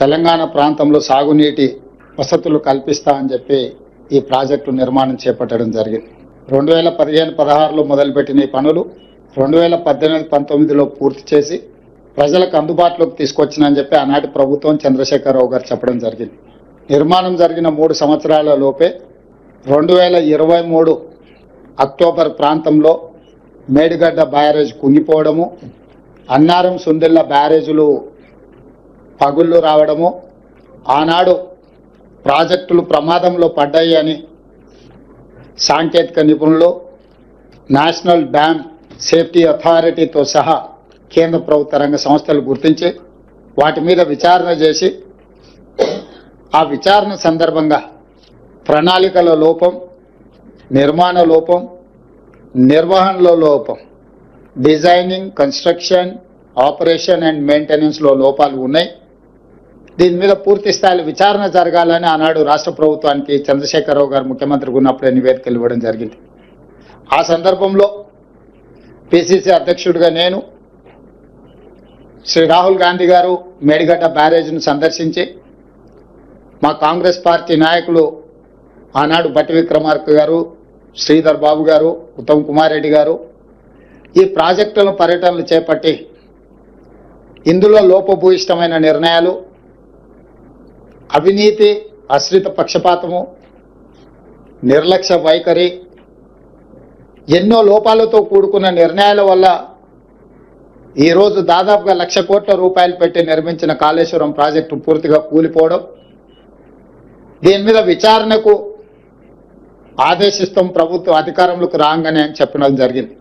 తెలంగాణ ప్రాంతంలో సాగునీటి వసతులు కల్పిస్తా అని చెప్పి ఈ ప్రాజెక్టు నిర్మాణం చేపట్టడం జరిగింది. 2015-16లో మొదలుపెట్టిన ఈ పనులు 2018-19లో పూర్తి చేసి ప్రజలకు అందుబాటులోకి తీసుకొచ్చినని చెప్పి ఆనాటి ప్రభుత్వం చంద్రశేఖరరావు గారు చెప్పడం జరిగింది. నిర్మాణం జరిగిన 3 సంవత్సరాల లోపే 2023 అక్టోబర్ ప్రాంతంలో మేడిగడ్డ బ్యారేజ్ కుంగిపోవడము, అన్నారం సుందిళ్ళ బ్యారేజులు పగుళ్ళు రావడము, ఆనాడు ప్రాజెక్టులు ప్రమాదంలో పడ్డాయి అని సాంకేతిక నిపుణులు, నేషనల్ డ్యామ్ సేఫ్టీ అథారిటీతో సహా కేంద్ర ప్రభుత్వ రంగ సంస్థలు గుర్తించి వాటి మీద విచారణ చేసి ఆ విచారణ సందర్భంగా ప్రణాళికల లోపం, నిర్మాణ లోపం, నిర్వహణలో లోపం, డిజైనింగ్, కన్స్ట్రక్షన్, ఆపరేషన్ అండ్ మెయింటెనెన్స్లో లోపాలు ఉన్నాయి. దీని మీద పూర్తి స్థాయిలో విచారణ జరగాలని ఆనాడు రాష్ట్ర ప్రభుత్వానికి చంద్రశేఖరరావు గారు ముఖ్యమంత్రిగా ఉన్నప్పుడే నివేదికలు ఇవ్వడం జరిగింది. ఆ సందర్భంలో పిసిసి అధ్యక్షుడిగా నేను, శ్రీ రాహుల్ గాంధీ గారు మేడిగడ్డ బ్యారేజ్ను సందర్శించి మా కాంగ్రెస్ పార్టీ నాయకులు ఆనాడు బట్టి విక్రమార్క గారు, శ్రీధర్ బాబు గారు, ఉత్తమ్ కుమార్ రెడ్డి గారు ఈ ప్రాజెక్టుల పర్యటనలు చేపట్టి ఇందులో లోపభూయిష్టమైన నిర్ణయాలు, అవినీతి, ఆశ్రిత పక్షపాతము, నిర్లక్ష్య వైఖరి, ఎన్నో లోపాలతో కూడుకున్న నిర్ణయాల వల్ల ఈరోజు దాదాపుగా 1,00,000 కోట్ల రూపాయలు పెట్టి నిర్మించిన కాళేశ్వరం ప్రాజెక్టు పూర్తిగా కూలిపోవడం, దీని మీద విచారణకు ఆదేశిస్తాం ప్రభుత్వం అధికారంలోకి రాగానే అని చెప్పడం జరిగింది.